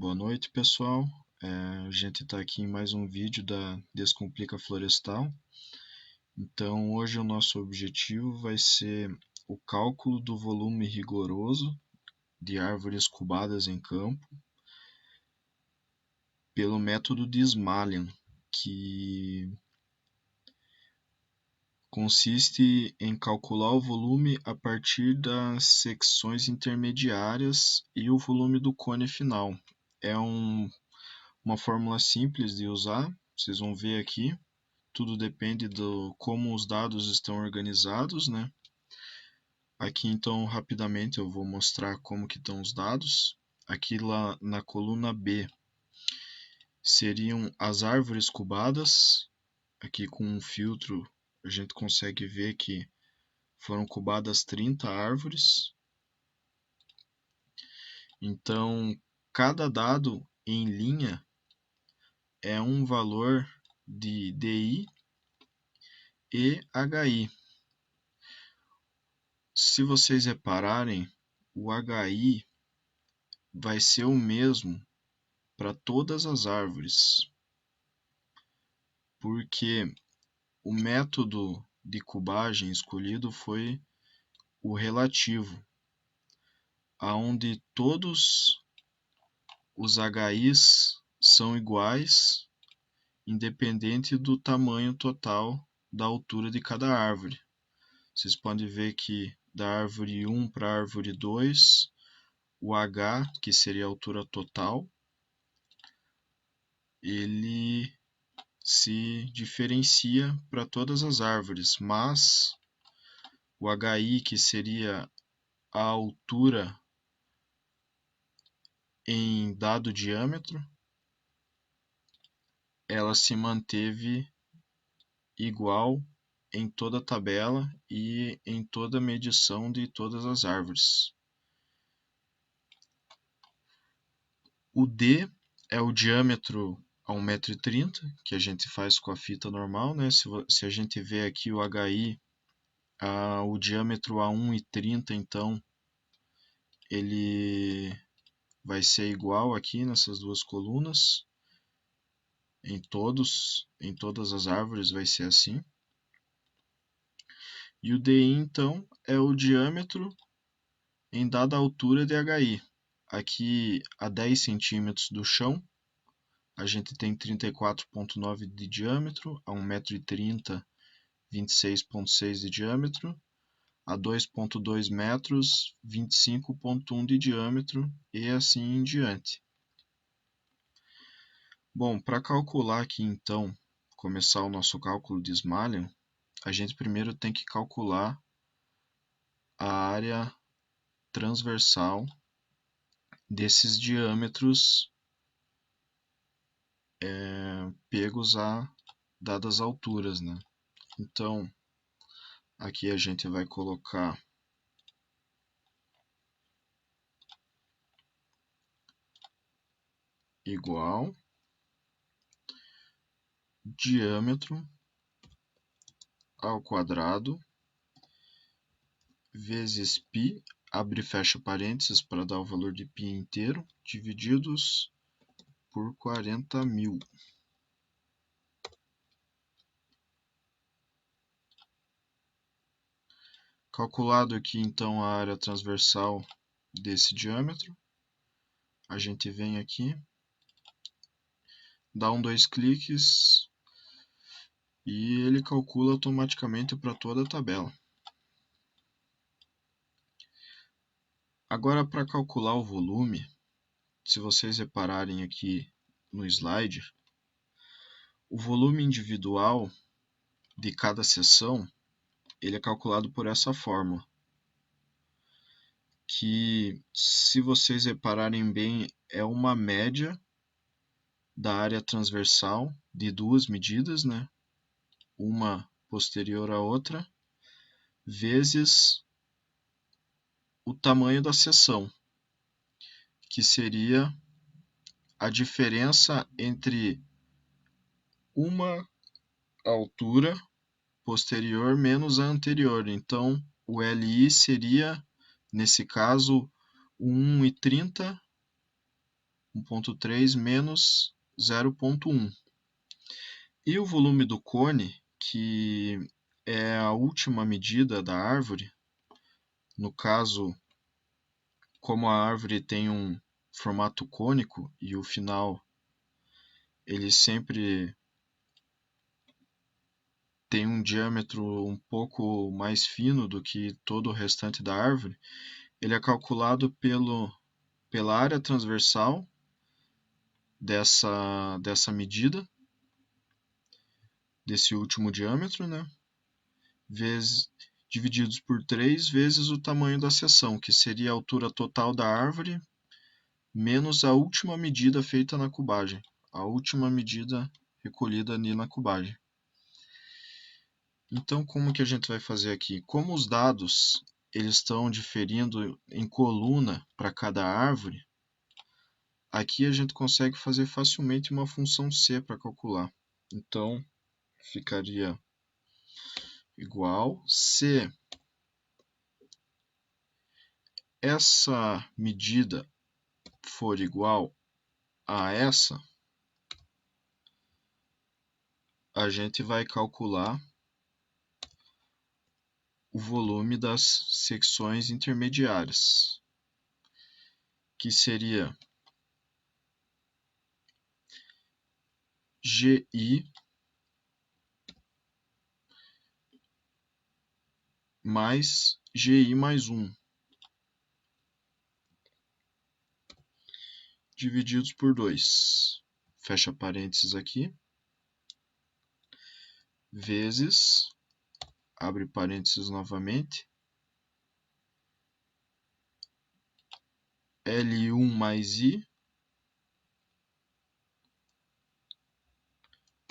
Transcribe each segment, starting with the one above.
Boa noite, pessoal. A gente está aqui em mais um vídeo da Descomplica Florestal. Então, hoje o nosso objetivo vai ser o cálculo do volume rigoroso de árvores cubadas em campo pelo método de Smalian, que consiste em calcular o volume a partir das secções intermediárias e o volume do cone final. É uma fórmula simples de usar, vocês vão ver aqui. Tudo depende do como os dados estão organizados, né? Aqui então rapidamente eu vou mostrar como que estão os dados. Aqui lá na coluna B seriam as árvores cubadas. Aqui com um filtro a gente consegue ver que foram cubadas 30 árvores. Então cada dado em linha é um valor de DI e HI. Se vocês repararem, o HI vai ser o mesmo para todas as árvores, porque o método de cubagem escolhido foi o relativo, aonde todos os HIs são iguais, independente do tamanho total da altura de cada árvore. Vocês podem ver que da árvore 1 para a árvore 2, o H, que seria a altura total, ele se diferencia para todas as árvores, mas o HI, que seria a altura em dado diâmetro, ela se manteve igual em toda a tabela e em toda a medição de todas as árvores. O D é o diâmetro a 1,30 m, que a gente faz com a fita normal, né? Se a gente vê aqui o HI, o diâmetro a 1,30 m, então ele vai ser igual aqui nessas duas colunas. Em todas as árvores vai ser assim. E o DI, então, é o diâmetro em dada altura de HI. Aqui a 10 centímetros do chão, a gente tem 34,9 de diâmetro, a 1,30 m, 26,6 de diâmetro, a 2,2 metros, 25,1 de diâmetro e assim em diante. Bom, para calcular aqui então, começar o nosso cálculo de Smalian, a gente primeiro tem que calcular a área transversal desses diâmetros pegos a dadas alturas, né? Então, aqui a gente vai colocar igual diâmetro ao quadrado vezes π, abre e fecha parênteses para dar o valor de π inteiro, divididos por 40.000. Calculado aqui então a área transversal desse diâmetro, a gente vem aqui, dá dois cliques e ele calcula automaticamente para toda a tabela. Agora, para calcular o volume, se vocês repararem aqui no slide, o volume individual de cada seção ele é calculado por essa fórmula, que, se vocês repararem bem, é uma média da área transversal de duas medidas, né? Uma posterior à outra, vezes o tamanho da seção, que seria a diferença entre uma altura posterior menos a anterior. Então, o LI seria, nesse caso, 1,30 1,3 menos 0,1. E o volume do cone, que é a última medida da árvore, no caso, como a árvore tem um formato cônico e o final ele sempre tem um diâmetro um pouco mais fino do que todo o restante da árvore, ele é calculado pela área transversal dessa medida, desse último diâmetro, né? Divididos por 3 vezes o tamanho da seção, que seria a altura total da árvore, menos a última medida feita na cubagem, a última medida recolhida ali na cubagem. Então, como que a gente vai fazer aqui? Como os dados eles estão diferindo em coluna para cada árvore, aqui a gente consegue fazer facilmente uma função C para calcular. Então, ficaria igual se essa medida for igual a essa, a gente vai calcular o volume das secções intermediárias, que seria GI mais GI mais 1, divididos por 2. Fecha parênteses aqui, vezes, abre parênteses novamente, L1 mais I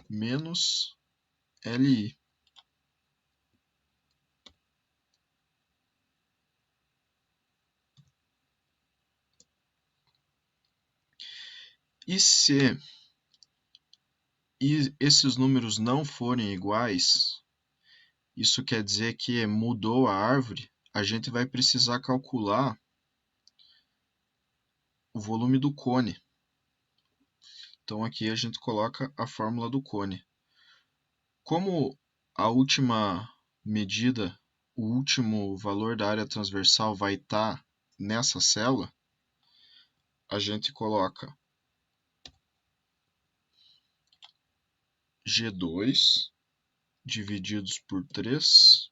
menos Li. E se esses números não forem iguais, isso quer dizer que mudou a árvore, a gente vai precisar calcular o volume do cone. Então aqui a gente coloca a fórmula do cone. Como a última medida, o último valor da área transversal vai estar nessa célula, a gente coloca G2 divididos por 3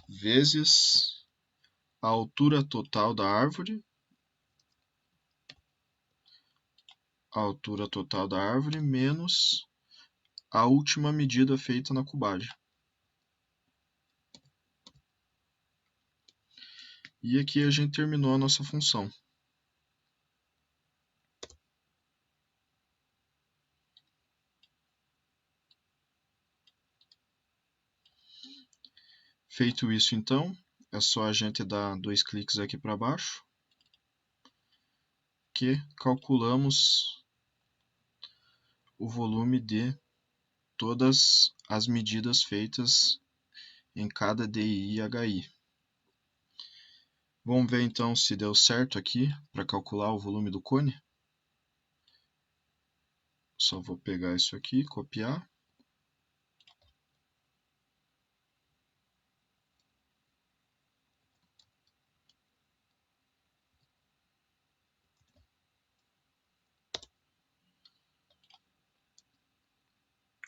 vezes a altura total da árvore, menos a última medida feita na cubagem. E aqui a gente terminou a nossa função. Feito isso, então, é só a gente dar 2 cliques aqui para baixo, que calculamos o volume de todas as medidas feitas em cada DI e HI. Vamos ver então se deu certo aqui para calcular o volume do cone. Só vou pegar isso aqui, copiar.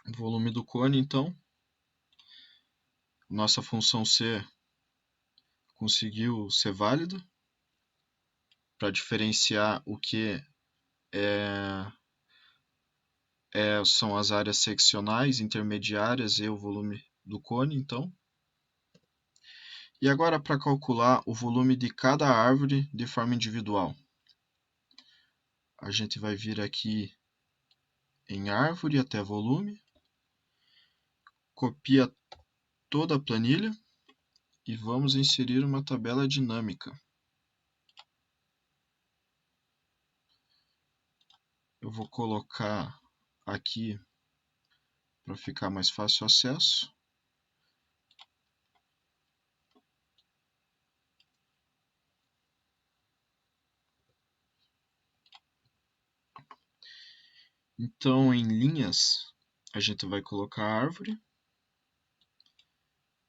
O volume do cone, então. Nossa função C conseguiu ser válida para diferenciar o que são as áreas seccionais, intermediárias e o volume do cone, então. E agora para calcular o volume de cada árvore de forma individual. A gente vai vir aqui em árvore até volume, copia toda a planilha e vamos inserir uma tabela dinâmica. Eu vou colocar aqui para ficar mais fácil o acesso. Então, em linhas, a gente vai colocar a árvore.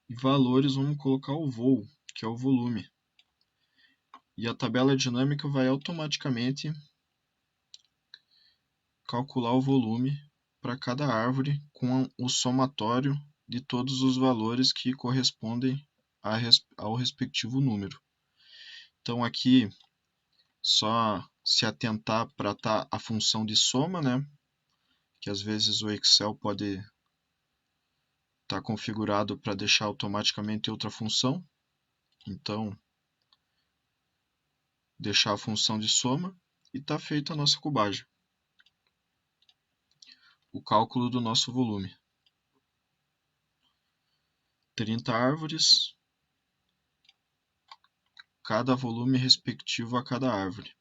E valores, vamos colocar o voo, que é o volume. E a tabela dinâmica vai automaticamente calcular o volume para cada árvore com o somatório de todos os valores que correspondem ao respectivo número. Então aqui só se atentar para a função de soma, né? Que às vezes o Excel pode estar configurado para deixar automaticamente outra função. Então, deixar a função de soma e está feita a nossa cubagem. O cálculo do nosso volume. 30 árvores, cada volume respectivo a cada árvore.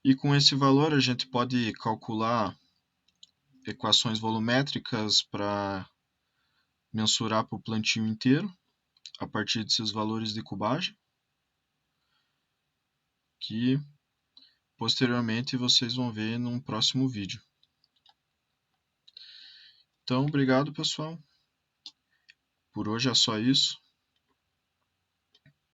E com esse valor a gente pode calcular equações volumétricas para mensurar para o plantio inteiro, a partir desses valores de cubagem, que posteriormente vocês vão ver num próximo vídeo. Então, obrigado pessoal. Por hoje é só isso.